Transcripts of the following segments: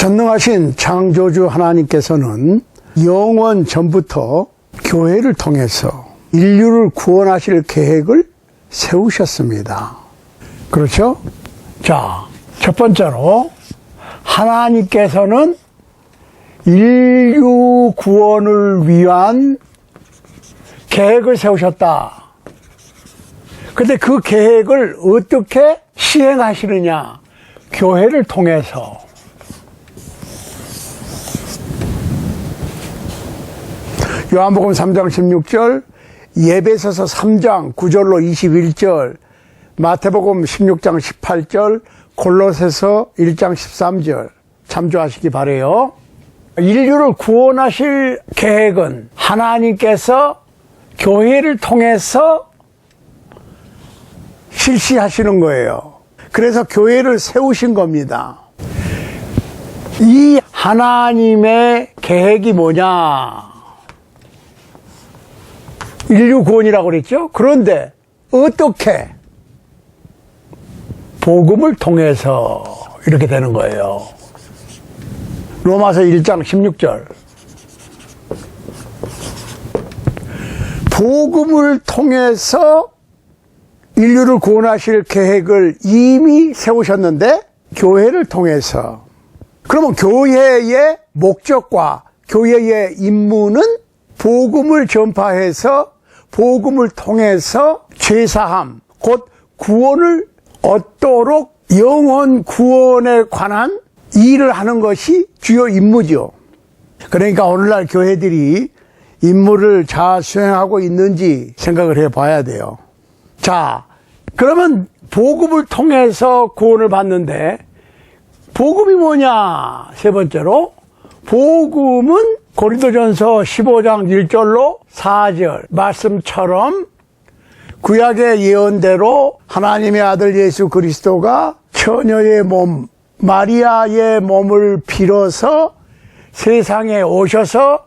전능하신 창조주 하나님께서는 영원 전부터 교회를 통해서 인류를 구원하실 계획을 세우셨습니다. 그렇죠? 자, 첫 번째로 하나님께서는 인류 구원을 위한 계획을 세우셨다. 근데 그 계획을 어떻게 시행하시느냐? 교회를 통해서. 요한복음 3장 16절, 예배서서 3장 9절로 21절, 마태복음 16장 18절, 골로새서 1장 13절 참조하시기 바라요. 인류를 구원하실 계획은 하나님께서 교회를 통해서 실시하시는 거예요. 그래서 교회를 세우신 겁니다. 이 하나님의 계획이 뭐냐? 인류 구원이라고 그랬죠? 그런데 어떻게? 복음을 통해서 이렇게 되는 거예요. 로마서 1장 16절. 복음을 통해서 인류를 구원하실 계획을 이미 세우셨는데 교회를 통해서. 그러면 교회의 목적과 교회의 임무는 복음을 전파해서 복음을 통해서 죄사함, 곧 구원을 얻도록 영혼 구원에 관한 일을 하는 것이 주요 임무죠. 그러니까 오늘날 교회들이 임무를 잘 수행하고 있는지 생각을 해봐야 돼요. 자, 그러면 복음을 통해서 구원을 받는데 복음이 뭐냐? 세 번째로 복음은 고린도전서 15장 1절로 4절 말씀처럼 구약의 예언대로 하나님의 아들 예수 그리스도가 처녀의 몸, 마리아의 몸을 빌어서 세상에 오셔서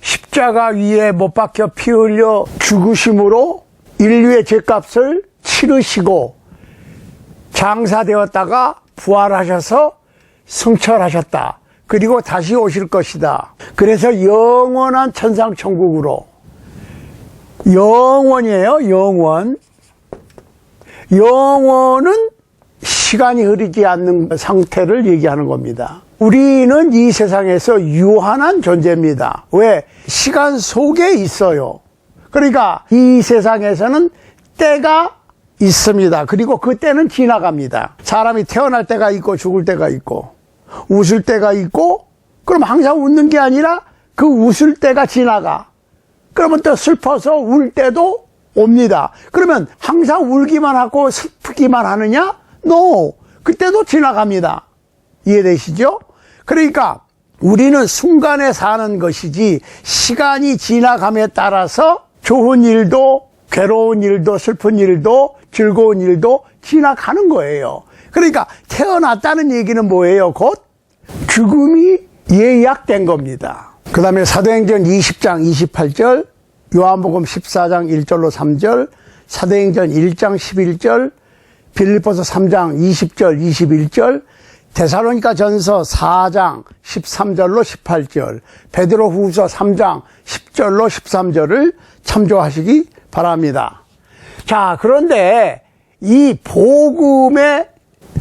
십자가 위에 못 박혀 피 흘려 죽으심으로 인류의 죄값을 치르시고 장사되었다가 부활하셔서 승천하셨다. 그리고 다시 오실 것이다. 그래서 영원한 천상천국으로, 영원이에요, 영원. 영원은 시간이 흐르지 않는 상태를 얘기하는 겁니다. 우리는 이 세상에서 유한한 존재입니다. 왜? 시간 속에 있어요. 그러니까 이 세상에서는 때가 있습니다. 그리고 그 때는 지나갑니다. 사람이 태어날 때가 있고 죽을 때가 있고 웃을 때가 있고, 그럼 항상 웃는 게 아니라 그 웃을 때가 지나가. 그러면 또 슬퍼서 울 때도 옵니다. 그러면 항상 울기만 하고 슬프기만 하느냐? No. 그때도 지나갑니다. 이해되시죠? 그러니까 우리는 순간에 사는 것이지 시간이 지나감에 따라서 좋은 일도 괴로운 일도 슬픈 일도 즐거운 일도 지나가는 거예요. 그러니까 태어났다는 얘기는 뭐예요? 곧 죽음이 예약된 겁니다. 그 다음에 사도행전 20장 28절, 요한복음 14장 1절로 3절, 사도행전 1장 11절, 빌립보서 3장 20절 21절, 데살로니가 전서 4장 13절로 18절, 베드로후서 3장 10절로 13절을 참조하시기 바랍니다. 자, 그런데 이 복음의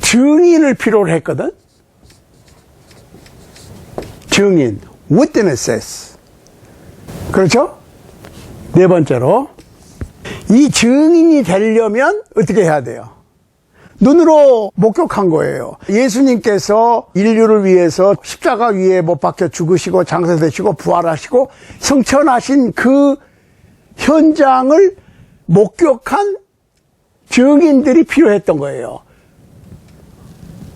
증인을 필요로 했거든. 증인, witnesses. 그렇죠? 네 번째로 이 증인이 되려면 어떻게 해야 돼요? 눈으로 목격한 거예요. 예수님께서 인류를 위해서 십자가 위에 못 박혀 죽으시고 장사되시고 부활하시고 승천하신 그 현장을 목격한 증인들이 필요했던 거예요.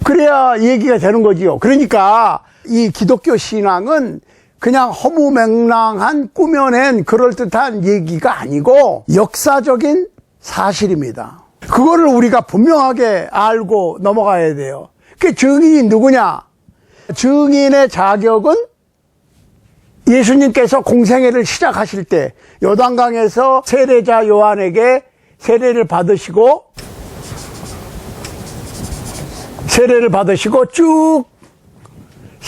그래야 얘기가 되는 거지요. 그러니까 이 기독교 신앙은 그냥 허무맹랑한 꾸며낸 그럴듯한 얘기가 아니고 역사적인 사실입니다. 그거를 우리가 분명하게 알고 넘어가야 돼요. 그 증인이 누구냐? 증인의 자격은 예수님께서 공생애를 시작하실 때 요단강에서 세례자 요한에게 세례를 받으시고 쭉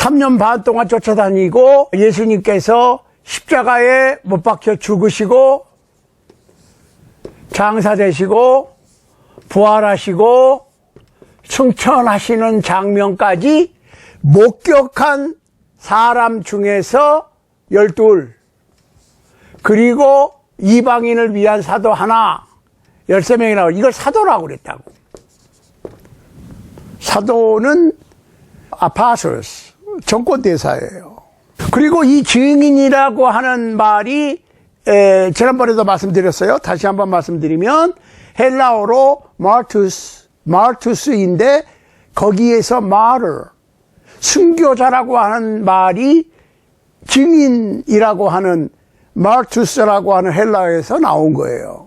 3년 반 동안 쫓아다니고 예수님께서 십자가에 못 박혀 죽으시고 장사되시고 부활하시고 승천하시는 장면까지 목격한 사람 중에서 12, 그리고 이방인을 위한 사도 하나, 13명이라고, 이걸 사도라고 그랬다고. 사도는 아파솔스, 정권대사예요. 그리고 이 증인이라고 하는 말이 지난번에도 말씀드렸어요. 다시 한번 말씀드리면 헬라어로 마르투스인데 거기에서 마르, 순교자라고 하는 말이 증인이라고 하는 마르투스라고 하는 헬라어에서 나온 거예요.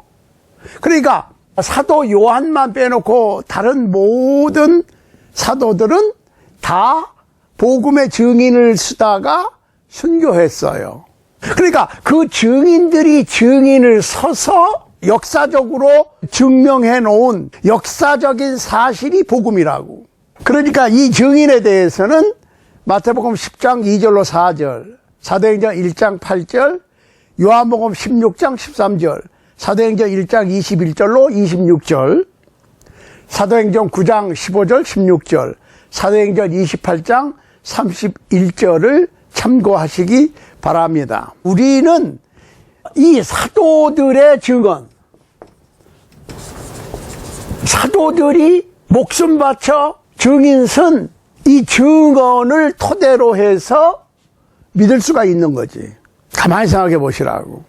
그러니까 사도 요한만 빼놓고 다른 모든 사도들은 다 복음의 증인을 쓰다가 순교했어요. 그러니까 그 증인들이 증인을 서서 역사적으로 증명해 놓은 역사적인 사실이 복음이라고. 그러니까 이 증인에 대해서는 마태복음 10장 2절로 4절, 사도행전 1장 8절, 요한복음 16장 13절, 사도행전 1장 21절로 26절, 사도행전 9장 15절 16절, 사도행전 28장 31절을 참고하시기 바랍니다. 우리는 이 사도들의 증언, 사도들이 목숨 바쳐 증인 쓴 이 증언을 토대로 해서 믿을 수가 있는 거지. 가만히 생각해 보시라고.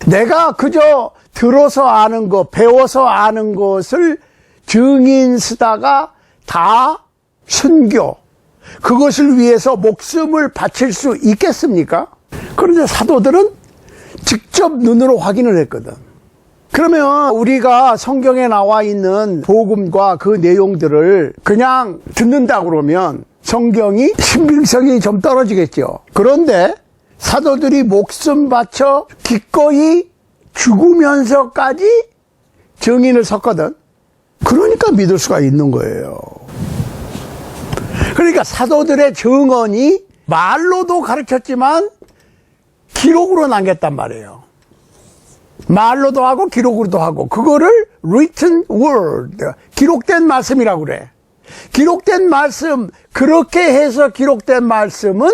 내가 그저 들어서 아는 것, 배워서 아는 것을 증인 쓰다가 다 순교, 그것을 위해서 목숨을 바칠 수 있겠습니까? 그런데 사도들은 직접 눈으로 확인을 했거든. 그러면 우리가 성경에 나와 있는 복음과 그 내용들을 그냥 듣는다 그러면 성경이 신빙성이 좀 떨어지겠죠. 그런데 사도들이 목숨 바쳐 기꺼이 죽으면서까지 증인을 섰거든. 그러니까 믿을 수가 있는 거예요. 그러니까 사도들의 증언이 말로도 가르쳤지만 기록으로 남겼단 말이에요. 말로도 하고 기록으로도 하고, 그거를 written word, 기록된 말씀이라고 그래. 기록된 말씀, 그렇게 해서 기록된 말씀은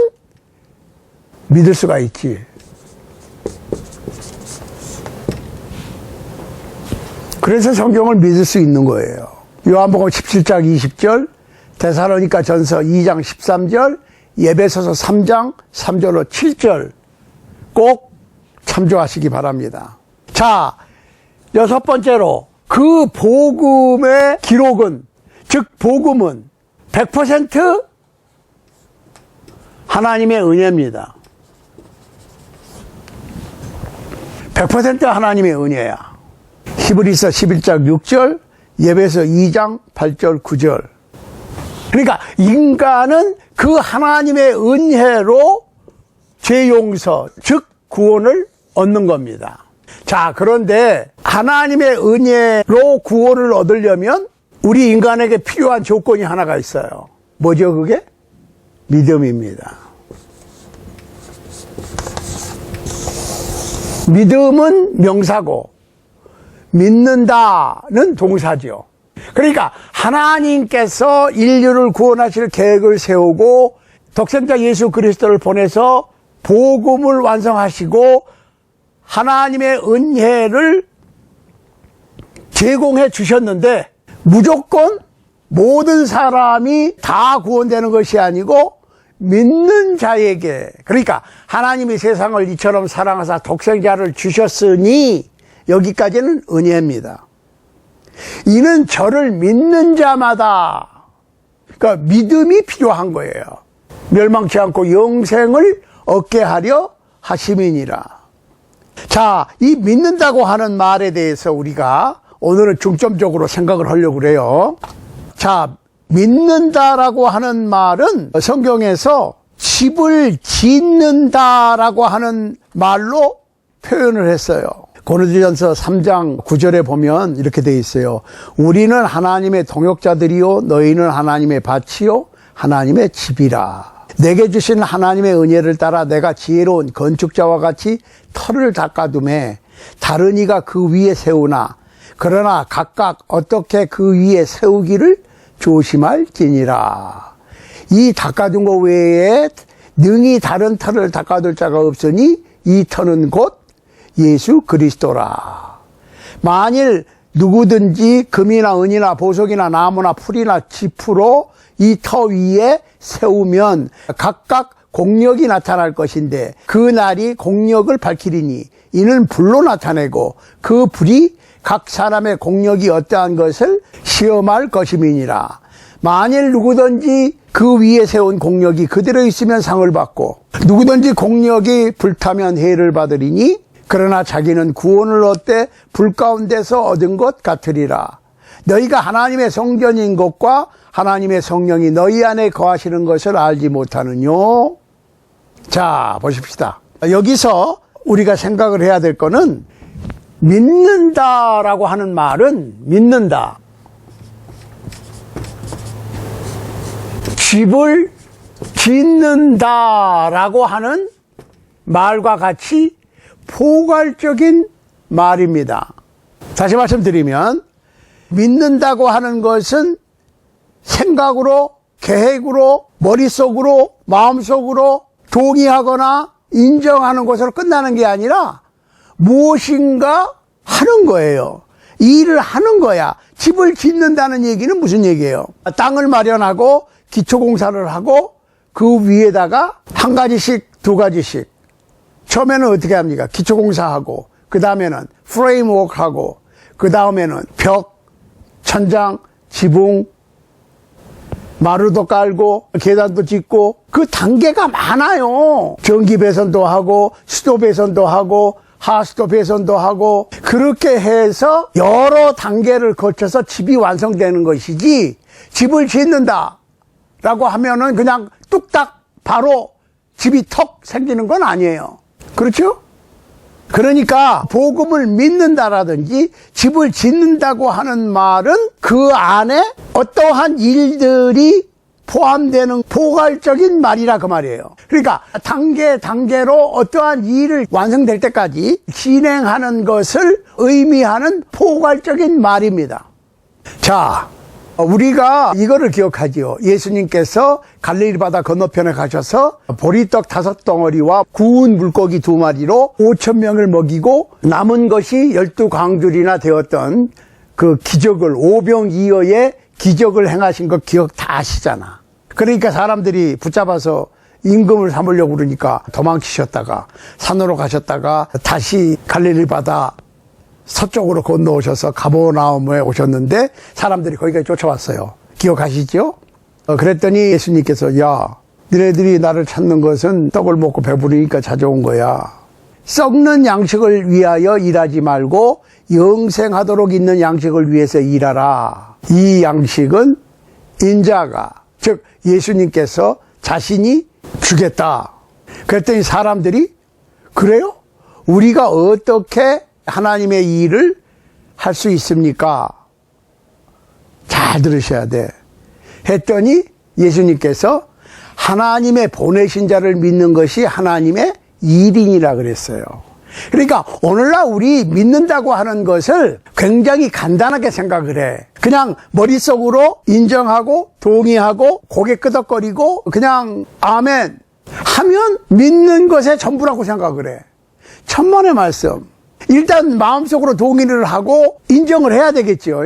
믿을 수가 있지. 그래서 성경을 믿을 수 있는 거예요. 요한복음 17장 20절, 데살로니가 전서 2장 13절, 에베소서 3장 3절로 7절 꼭 참조하시기 바랍니다. 자, 6번째로 그 복음의 기록은, 즉 복음은 100% 하나님의 은혜입니다. 100% 하나님의 은혜야. 히브리서 11장 6절, 에베소 2장 8절 9절. 그러니까 인간은 그 하나님의 은혜로 죄 용서, 즉 구원을 얻는 겁니다. 자, 그런데 하나님의 은혜로 구원을 얻으려면 우리 인간에게 필요한 조건이 하나가 있어요. 뭐죠, 그게? 믿음입니다. 믿음은 명사고 믿는다는 동사죠. 그러니까 하나님께서 인류를 구원하실 계획을 세우고 독생자 예수 그리스도를 보내서 복음을 완성하시고 하나님의 은혜를 제공해 주셨는데 무조건 모든 사람이 다 구원되는 것이 아니고 믿는 자에게, 그러니까 하나님이 세상을 이처럼 사랑하사 독생자를 주셨으니 여기까지는 은혜입니다. 이는 저를 믿는 자마다, 그러니까 믿음이 필요한 거예요. 멸망치 않고 영생을 얻게 하려 하심이니라. 자, 이 믿는다고 하는 말에 대해서 우리가 오늘은 중점적으로 생각을 하려고 그래요. 자, 믿는다라고 하는 말은 성경에서 집을 짓는다라고 하는 말로 표현을 했어요. 고린도전서 3장 9절에 보면 이렇게 되어 있어요. 우리는 하나님의 동역자들이요 너희는 하나님의 밭이요 하나님의 집이라. 내게 주신 하나님의 은혜를 따라 내가 지혜로운 건축자와 같이 터를 닦아둠에 다른 이가 그 위에 세우나 그러나 각각 어떻게 그 위에 세우기를 조심할지니라. 이 닦아둔 것 외에 능히 다른 터를 닦아둘 자가 없으니 이 터는 곧 예수 그리스도라. 만일 누구든지 금이나 은이나 보석이나 나무나 풀이나 짚으로 이 터 위에 세우면 각각 공력이 나타날 것인데 그 날이 공력을 밝히리니 이는 불로 나타내고 그 불이 각 사람의 공력이 어떠한 것을 시험할 것임이니라. 만일 누구든지 그 위에 세운 공력이 그대로 있으면 상을 받고 누구든지 공력이 불타면 해를 받으리니 그러나 자기는 구원을 얻되 불 가운데서 얻은 것 같으리라. 너희가 하나님의 성전인 것과 하나님의 성령이 너희 안에 거하시는 것을 알지 못하느뇨. 자, 보십시다. 여기서 우리가 생각을 해야 될 거는 믿는다라고 하는 말은 믿는다. 집을 짓는다라고 하는 말과 같이 포괄적인 말입니다. 다시 말씀드리면 믿는다고 하는 것은 생각으로, 계획으로, 머릿속으로, 마음속으로 동의하거나 인정하는 것으로 끝나는 게 아니라 무엇인가 하는 거예요. 이 일을 하는 거야. 집을 짓는다는 얘기는 무슨 얘기예요? 땅을 마련하고 기초공사를 하고 그 위에다가 한 가지씩 두 가지씩 처음에는 어떻게 합니까? 기초공사하고 그 다음에는 프레임워크하고 그 다음에는 벽, 천장, 지붕, 마루도 깔고 계단도 짓고 그 단계가 많아요. 전기 배선도 하고 수도 배선도 하고 하수도 배선도 하고 그렇게 해서 여러 단계를 거쳐서 집이 완성되는 것이지 집을 짓는다 라고 하면은 그냥 뚝딱 바로 집이 턱 생기는 건 아니에요. 그렇죠? 그러니까 복음을 믿는다라든지 집을 짓는다고 하는 말은 그 안에 어떠한 일들이 포함되는 포괄적인 말이라 그 말이에요. 그러니까 단계로 어떠한 일을 완성될 때까지 진행하는 것을 의미하는 포괄적인 말입니다. 자, 우리가 이거를 기억하지요. 예수님께서 갈릴리 바다 건너편에 가셔서 보리떡 5덩어리와 구운 물고기 2마리로 5,000명을 먹이고 남은 것이 12광줄이나 되었던 그 기적을 오병이어의 기적을 행하신 거 기억 다 아시잖아. 그러니까 사람들이 붙잡아서 임금을 삼으려고 그러니까 도망치셨다가 산으로 가셨다가 다시 갈릴리 바다 서쪽으로 건너오셔서 가버나움에 오셨는데 사람들이 거기까지 쫓아왔어요. 기억하시죠? 그랬더니 예수님께서 야, 너네들이 나를 찾는 것은 떡을 먹고 배부르니까 찾아온 거야. 썩는 양식을 위하여 일하지 말고 영생하도록 있는 양식을 위해서 일하라. 이 양식은 인자가, 즉 예수님께서 자신이 주겠다. 그랬더니 사람들이 그래요? 우리가 어떻게 하나님의 일을 할 수 있습니까? 잘 들으셔야 돼. 했더니 예수님께서 하나님의 보내신 자를 믿는 것이 하나님의 일인이라 그랬어요. 그러니까 오늘날 우리 믿는다고 하는 것을 굉장히 간단하게 생각을 해. 그냥 머릿속으로 인정하고 동의하고 고개 끄덕거리고 그냥 아멘 하면 믿는 것의 전부라고 생각을 해. 천만의 말씀. 일단 마음속으로 동의를 하고 인정을 해야 되겠죠.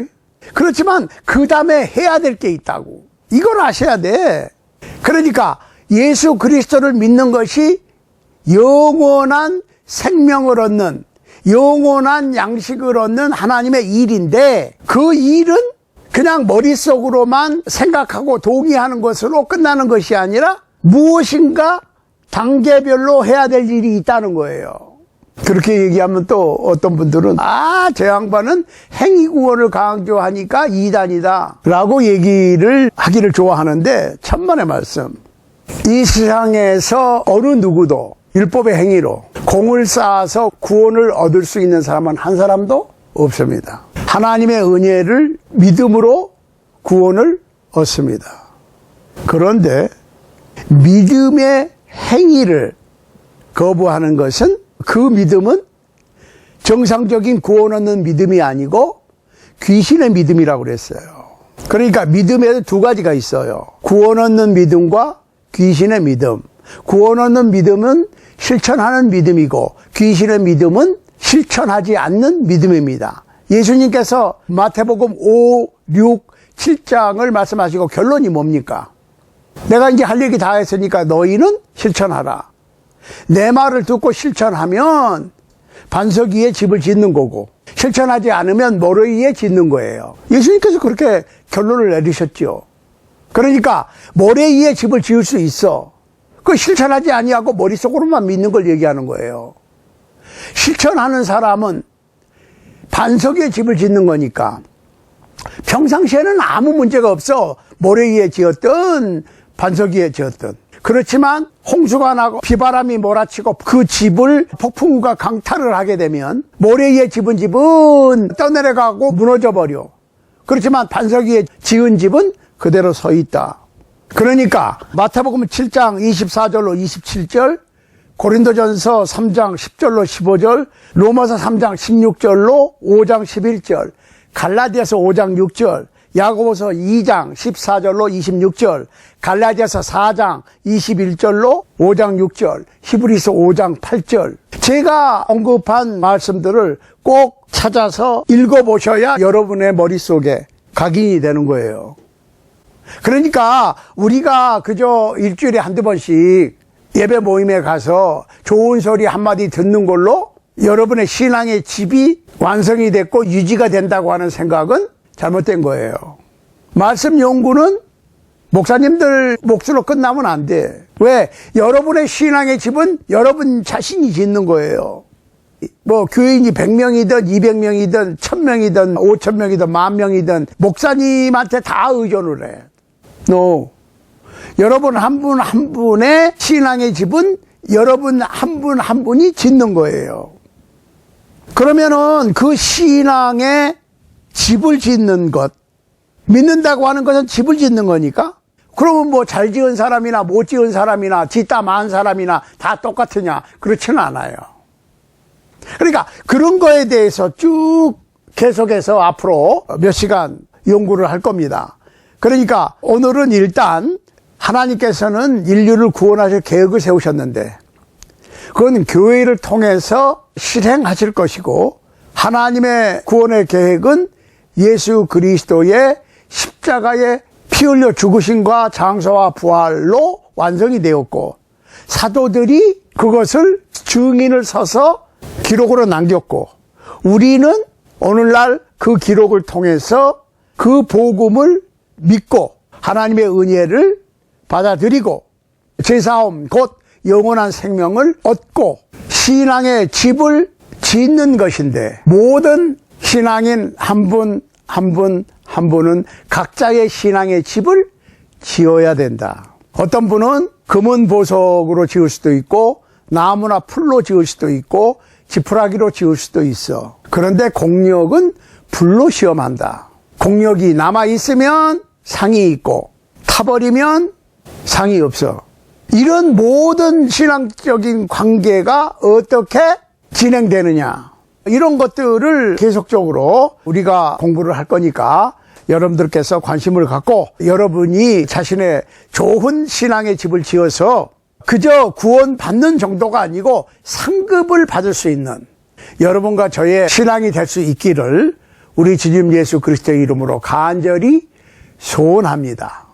그렇지만 그 다음에 해야 될 게 있다고. 이걸 아셔야 돼. 그러니까 예수 그리스도를 믿는 것이 영원한 생명을 얻는, 영원한 양식을 얻는 하나님의 일인데 그 일은 그냥 머릿속으로만 생각하고 동의하는 것으로 끝나는 것이 아니라 무엇인가 단계별로 해야 될 일이 있다는 거예요. 그렇게 얘기하면 또 어떤 분들은 저 양반은 행위구원을 강조하니까 이단이다 라고 얘기를 하기를 좋아하는데 천만의 말씀. 이 세상에서 어느 누구도 율법의 행위로 공을 쌓아서 구원을 얻을 수 있는 사람은 한 사람도 없습니다. 하나님의 은혜를 믿음으로 구원을 얻습니다. 그런데 믿음의 행위를 거부하는 것은 그 믿음은 정상적인 구원 얻는 믿음이 아니고 귀신의 믿음이라고 그랬어요. 그러니까 믿음에도 두 가지가 있어요. 구원 얻는 믿음과 귀신의 믿음. 구원 얻는 믿음은 실천하는 믿음이고 귀신의 믿음은 실천하지 않는 믿음입니다. 예수님께서 마태복음 5, 6, 7장을 말씀하시고 결론이 뭡니까? 내가 이제 할 얘기 다 했으니까 너희는 실천하라. 내 말을 듣고 실천하면 반석 위에 집을 짓는 거고 실천하지 않으면 모래 위에 짓는 거예요. 예수님께서 그렇게 결론을 내리셨죠. 그러니까 모래 위에 집을 지을 수 있어. 그 실천하지 아니하고 머릿속으로만 믿는 걸 얘기하는 거예요. 실천하는 사람은 반석 위에 집을 짓는 거니까 평상시에는 아무 문제가 없어. 모래 위에 지었든 반석 위에 지었든. 그렇지만 홍수가 나고 비바람이 몰아치고 그 집을 폭풍과 강탈을 하게 되면 모래 위에 집은 떠내려가고 무너져 버려. 그렇지만 반석 위에 지은 집은 그대로 서 있다. 그러니까 마태복음 7장 24절로 27절, 고린도전서 3장 10절로 15절, 로마서 3장 16절로 5장 11절, 갈라디아서 5장 6절, 야고보서 2장 14절로 26절, 갈라디아서 4장 21절로 5장 6절, 히브리서 5장 8절. 제가 언급한 말씀들을 꼭 찾아서 읽어보셔야 여러분의 머릿속에 각인이 되는 거예요. 그러니까 우리가 그저 일주일에 한두 번씩 예배 모임에 가서 좋은 소리 한마디 듣는 걸로 여러분의 신앙의 집이 완성이 됐고 유지가 된다고 하는 생각은 잘못된 거예요. 말씀 연구는 목사님들 몫으로 끝나면 안 돼. 왜? 여러분의 신앙의 집은 여러분 자신이 짓는 거예요. 뭐 교인이 100명이든 200명이든 1000명이든 5000명이든 10,000명이든 목사님한테 다 의존을 해. No. 여러분 한 분 한 분의 신앙의 집은 여러분 한 분 한 분이 짓는 거예요. 그러면은 그 신앙의 집을 짓는 것, 믿는다고 하는 것은 집을 짓는 거니까? 그러면 뭐 잘 지은 사람이나 못 지은 사람이나 짓다 만 사람이나 다 똑같으냐? 그렇지는 않아요. 그러니까 그런 거에 대해서 쭉 계속해서 앞으로 몇 시간 연구를 할 겁니다. 그러니까 오늘은 일단 하나님께서는 인류를 구원하실 계획을 세우셨는데 그건 교회를 통해서 실행하실 것이고 하나님의 구원의 계획은 예수 그리스도의 십자가에 피 흘려 죽으심과 장사와 부활로 완성이 되었고 사도들이 그것을 증인을 서서 기록으로 남겼고 우리는 오늘날 그 기록을 통해서 그 복음을 믿고 하나님의 은혜를 받아들이고 제사함 곧 영원한 생명을 얻고 신앙의 집을 짓는 것인데 모든 신앙인 한 분 한 분 한 분은 각자의 신앙의 집을 지어야 된다. 어떤 분은 금은 보석으로 지을 수도 있고 나무나 풀로 지을 수도 있고 지푸라기로 지을 수도 있어. 그런데 공력은 불로 시험한다. 공력이 남아있으면 상이 있고 타버리면 상이 없어. 이런 모든 신앙적인 관계가 어떻게 진행되느냐, 이런 것들을 계속적으로 우리가 공부를 할 거니까 여러분들께서 관심을 갖고 여러분이 자신의 좋은 신앙의 집을 지어서 그저 구원받는 정도가 아니고 상급을 받을 수 있는 여러분과 저의 신앙이 될 수 있기를 우리 주님 예수 그리스도의 이름으로 간절히 소원합니다.